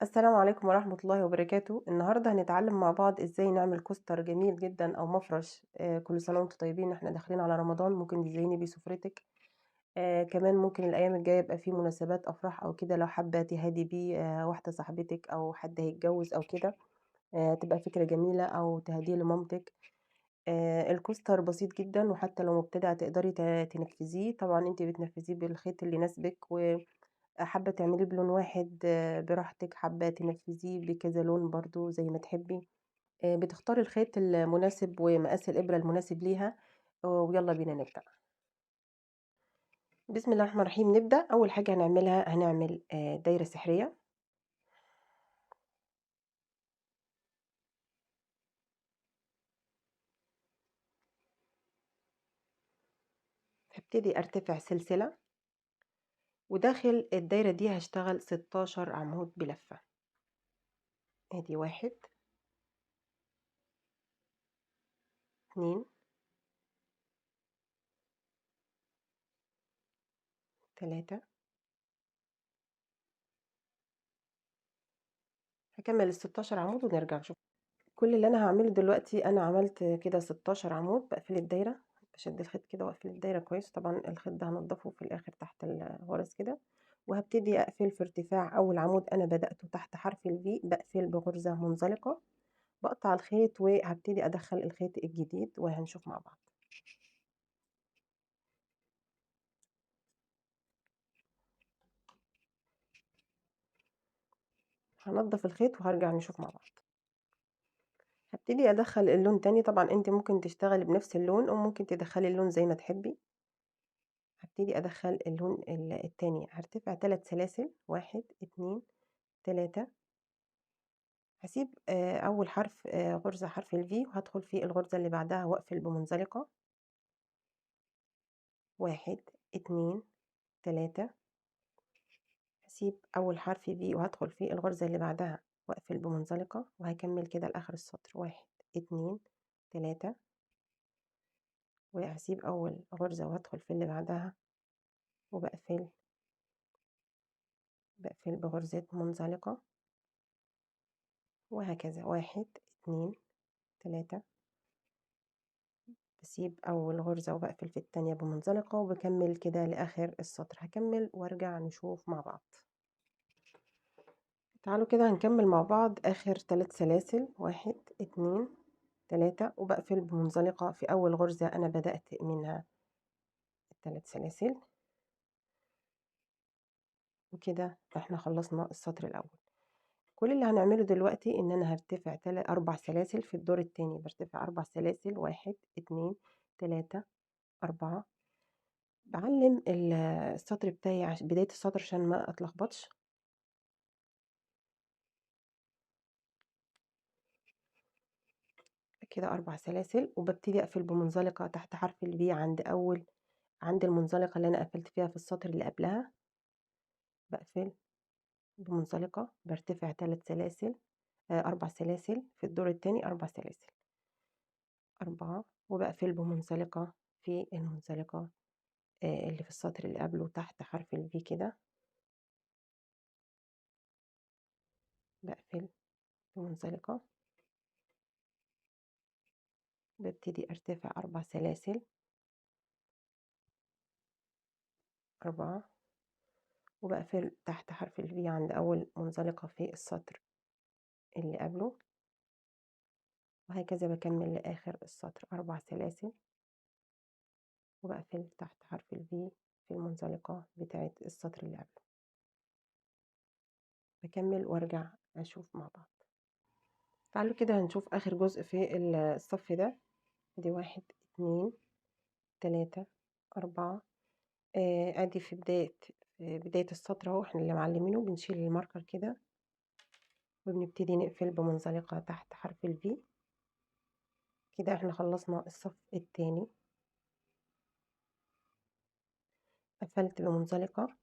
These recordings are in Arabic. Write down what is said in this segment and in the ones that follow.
السلام عليكم ورحمة الله وبركاته. النهاردة هنتعلم مع بعض ازاي نعمل كوستر جميل جدا او مفرش. كل سنة وانتم طيبين، احنا داخلين على رمضان، ممكن تزيني بيه سفرتك. كمان ممكن الايام الجاية يبقى فيه مناسبات افراح او كده، لو حابة تهدي بيه واحدة صاحبتك او حد هيتجوز او كده. تبقى فكرة جميلة، او تهديه لمامتك. الكوستر بسيط جدا، وحتى لو مبتدئة تقدري تنفذيه. طبعا انت بتنفذيه بالخيط اللي يناسبك، حابة تعمليه بلون واحد براحتك، حابة تنفذيه بكذا لون برضو زي ما تحبي. بتختاري الخيط المناسب ومقاس الإبرة المناسب ليها. ويلا بينا نبدأ. بسم الله الرحمن الرحيم. نبدأ. أول حاجة هنعملها، هنعمل دايرة سحرية. هبتدي أرتفع سلسلة، وداخل الدايرة دي هشتغل 16 عمود بلفة. ادي 1 2 3. هكمل ال16 عمود ونرجع نشوف. كل اللي انا هعمله دلوقتي، انا عملت كده 16 عمود. بقفل الدايره، بشد الخيط كده واقفل الدايره كويس. طبعا الخيط ده هنضفه في الاخر تحت الغرز كده. وهبتدي اقفل في ارتفاع اول عمود انا بدأته تحت حرف الفي، بقفل بغرزه منزلقه. بقطع الخيط وهبتدي ادخل الخيط الجديد وهنشوف مع بعض. هنضف الخيط وهرجع نشوف مع بعض. هبتدي ادخل اللون تاني. طبعا انت ممكن تشتغلي بنفس اللون، او ممكن تدخلي اللون زي ما تحبي. هبتدي ادخل اللون التاني. هرتفع 3 سلاسل، 1 2 3. هسيب اول حرف غرزة حرف الفي، وهدخل في الغرزة اللي بعدها واقفل بمنزلقة. 1 2 3. هسيب اول حرف في وهدخل في الغرزة اللي بعدها واقفل بمنزلقة، وهكمل كده لاخر السطر. 1 2 3. وهسيب اول غرزة وهدخل في اللي بعدها بقفل بغرزة منزلقة، وهكذا. 1 2 3. بسيب أول غرزة وبقفل في التانية بمنزلقة، وبكمل كده لآخر السطر. هكمل وارجع نشوف مع بعض. تعالوا كده هنكمل مع بعض آخر 3 سلاسل، 1 2 3. وبقفل بمنزلقة في أول غرزة أنا بدأت منها ال3 سلاسل. وكده احنا خلصنا السطر الأول. كل اللي هنعمله دلوقتي إن أنا هرتفع 4 سلاسل في الدور التاني. برتفع 4 سلاسل، 1 2 3 4. بعلم السطر بتاعي بداية السطر عشان ما اتلخبطش. كده 4 سلاسل، وببتدي اقفل بمنزلقة تحت حرف الفي عند المنزلقة اللي انا قفلت فيها في السطر اللي قبلها. بقفل بمنزلقة، برتفع 3 سلاسل، 4 سلاسل في الدور التاني، 4 سلاسل 4. وبقفل بمنزلقة في المنزلقة اللي في السطر اللي قبله تحت حرف الفي كده. بقفل بمنزلقة، ببتدي ارتفع 4 سلاسل، 4. وبقفل تحت حرف الفي عند أول منزلقة في السطر اللي قبله، وهكذا بكمل لآخر السطر. 4 سلاسل، وبقفل تحت حرف الفي في المنزلقة بتاعة السطر اللي قبله. بكمل وارجع أشوف مع بعض. تعالوا كده هنشوف آخر جزء في الصف ده. دي 1 2 3 4. ادي في بداية السطر اهو، احنا اللي معلمينه. بنشيل الماركر كده، وبنبتدي نقفل بمنزلقة تحت حرف الفي. كده احنا خلصنا الصف التاني. قفلت بمنزلقة.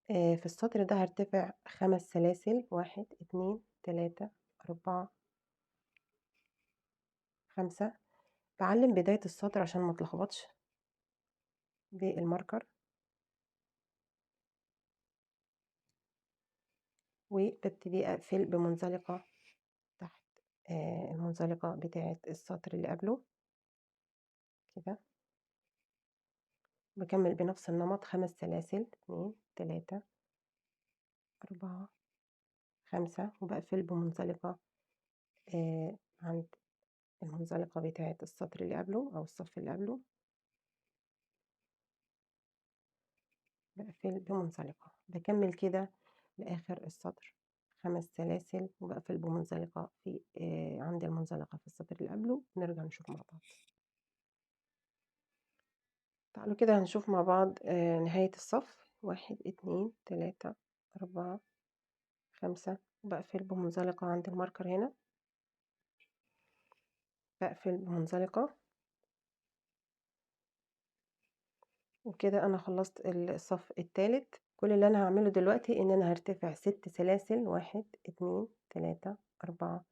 في السطر ده هرتفع 5 سلاسل، 1 2 3 4 5. بعلم بداية السطر عشان ما اتلخبطش بالماركر. وببتدي أقفل بمنزلقة تحت المنزلقة بتاعة السطر اللي قبله كده. بكمل بنفس النمط 5 سلاسل، 2 3 4 5، وبقفل بمنزلقة عند المنزلقة بتاعة السطر اللي قبله أو الصف اللي قبله، بقفل بمنزلقة. بكمل كده لآخر السطر 5 سلاسل، وبقفل بمنزلقة في عند المنزلقة في السطر اللي قبله. نرجع نشوف مع بعض. تعالوا كده هنشوف مع بعض نهاية الصف. 1 2 3 4 5، وبقفل بمنزلقة عند الماركر هنا، بقفل بمنزلقة. وكده أنا خلصت الصف التالت. كل اللي أنا هعمله دلوقتي إن أنا هرتفع 6 سلاسل، 1 2 3 4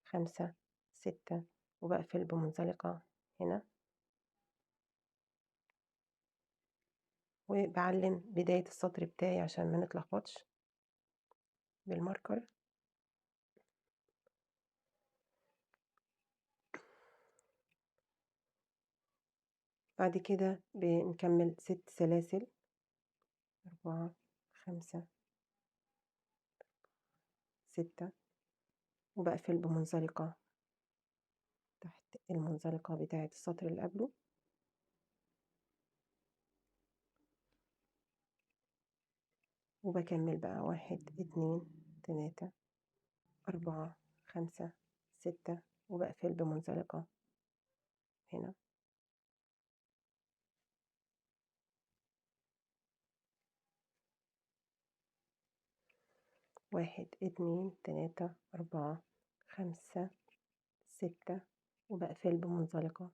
5 6، وبقفل بمنزلقة هنا، وبعلم بداية السطر بتاعي عشان ما نتلخبطش بالماركر. بعد كده بنكمل 6 سلاسل، 4 5 6، وبقفل بمنزلقة تحت المنزلقة بتاعة السطر اللي قبله، وبكمل بقى 1 2 3 4 5 6، وبقفل بمنزلقة هنا، 1 2 3 4 5 6، وبقفل بمنزلقة،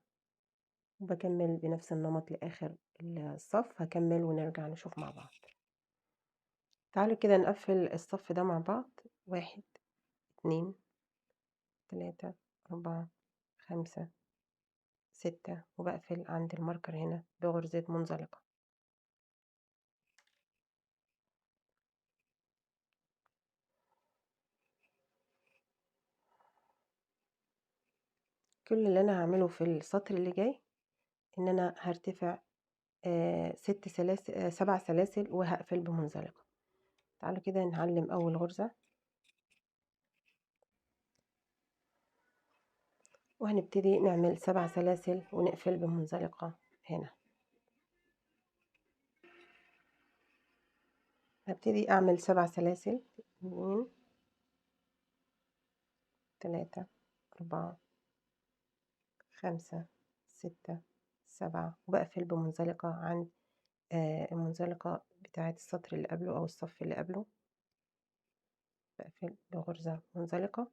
وبكمل بنفس النمط لآخر الصف. هكمل ونرجع نشوف مع بعض. تعالوا كده نقفل الصف ده مع بعض. 1 2 3 4 5 6، وبقفل عند الماركر هنا بغرزة منزلقة. كل اللي أنا هعمله في السطر اللي جاي إن أنا هرتفع 6 سلاسل 7 سلاسل، وهقفل بمنزلقة. تعالوا كده نعلم أول غرزة، وهنبتدي نعمل 7 سلاسل ونقفل بمنزلقة هنا. هبتدي أعمل 7 سلاسل، 2 3 4 5 6 7، وبقفل بمنزلقة عند المنزلقة بتاعة السطر اللي قبله أو الصف اللي قبله، بقفل بغرزة منزلقة،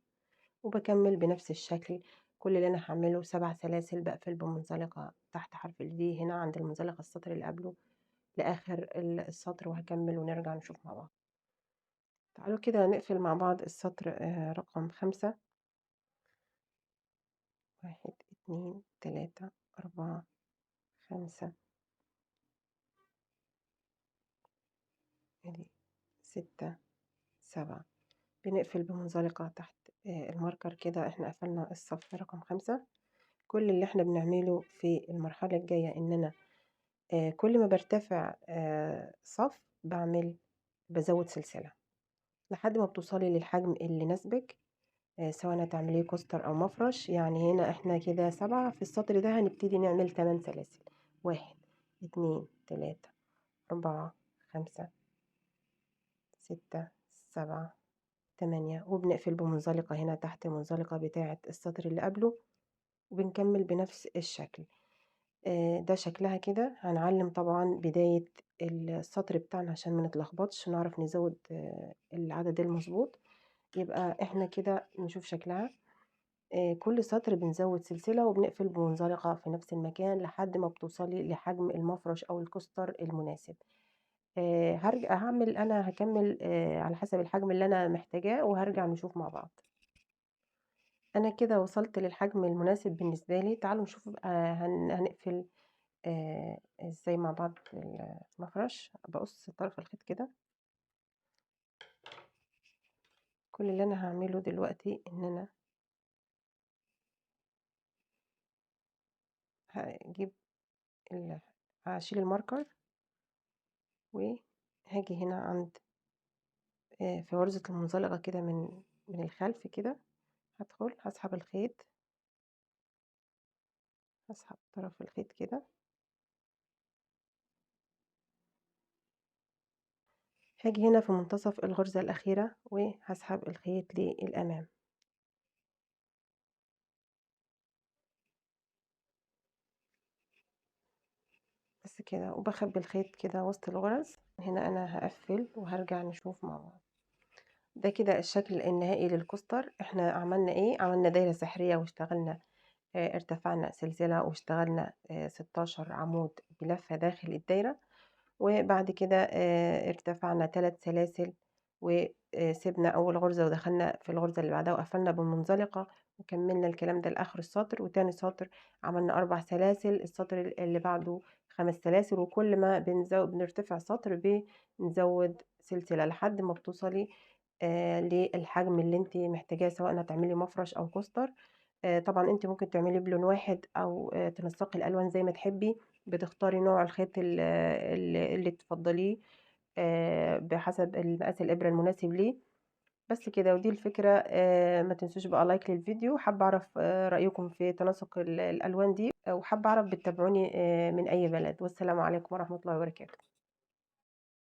وبكمل بنفس الشكل. كل اللي أنا هعمله 7 سلاسل، بقفل بمنزلقة تحت حرف الفي هنا عند المنزلقة السطر اللي قبله لآخر السطر، وهكمل ونرجع نشوف مع بعض. تعالوا كده نقفل مع بعض السطر رقم 5. 1 2 3 4 5 ادي 6 7، بنقفل بمنزلقة تحت الماركر. كده احنا قفلنا الصف رقم 5. كل اللي احنا بنعمله في المرحلة الجاية ان انا كل ما برتفع صف بزود سلسلة لحد ما بتوصلي للحجم اللي يناسبك، سواء هتعمليه كوستر او مفرش. يعني هنا احنا كده 7 في السطر ده، هنبتدي نعمل 8 سلاسل. 1 2 3 4 5 6 7 8، وبنقفل بمنزلقة هنا تحت المنزلقة بتاعة السطر اللي قبله، وبنكمل بنفس الشكل. ده شكلها كده. هنعلم طبعا بداية السطر بتاعنا عشان ما نتلخبطش، نعرف نزود العدد المظبوط. يبقى احنا كده نشوف شكلها. كل سطر بنزود سلسلة وبنقفل بمنزلقة في نفس المكان لحد ما بتوصلي لحجم المفرش أو الكوستر المناسب. هرجع أنا هكمل على حسب الحجم اللي أنا محتاجاه، وهرجع نشوف مع بعض. أنا كده وصلت للحجم المناسب بالنسبة لي. تعالوا نشوف بقى هنقفل ازاي مع بعض المفرش. بقص طرف الخيط كده، كل اللي أنا هاعمله دلوقتي إن أنا هاجيب ال هاشيل الماركر، وهاجي هنا عند في غرزة المنزلقة كده من الخلف كده، هادخل هاسحب الخيط، هاسحب طرف الخيط كده، هاجي هنا في منتصف الغرزة الأخيرة وهاسحب الخيط للأمام، بس كده، وباخبي الخيط كده وسط الغرز. هنا أنا هاقفل وهارجع نشوف مع بعض. ده كده الشكل النهائي للكوستر. إحنا عملنا إيه؟ عملنا دايرة سحرية واشتغلنا ارتفعنا سلسلة واشتغلنا 16 عمود بلفة داخل الدايرة، وبعد كده ارتفعنا 3 سلاسل وسيبنا أول غرزة ودخلنا في الغرزة اللي بعدها وقفلنا بالمنزلقة، وكملنا الكلام ده لآخر السطر. وتاني سطر عملنا 4 سلاسل، السطر اللي بعده 5 سلاسل، وكل ما بنرتفع سطر بنزود سلسلة لحد ما بتوصلي للحجم اللي انت محتاجاه، سواء هتعملي مفرش أو كوستر. طبعًا أنتِ ممكن تعملي بلون واحد أو تنسّقي الألوان زي ما تحبّي، بتختاري نوع الخيط اللي تفضّليه بحسب المقاس الإبرة المناسب ليه، بس كده ودي الفكرة. ما تنسوش بقى لايك للفيديو. حابة أعرف رأيكم في تناسق الألوان دي، وحابة أعرف بتتابعوني من أي بلد، والسلام عليكم ورحمة الله وبركاته.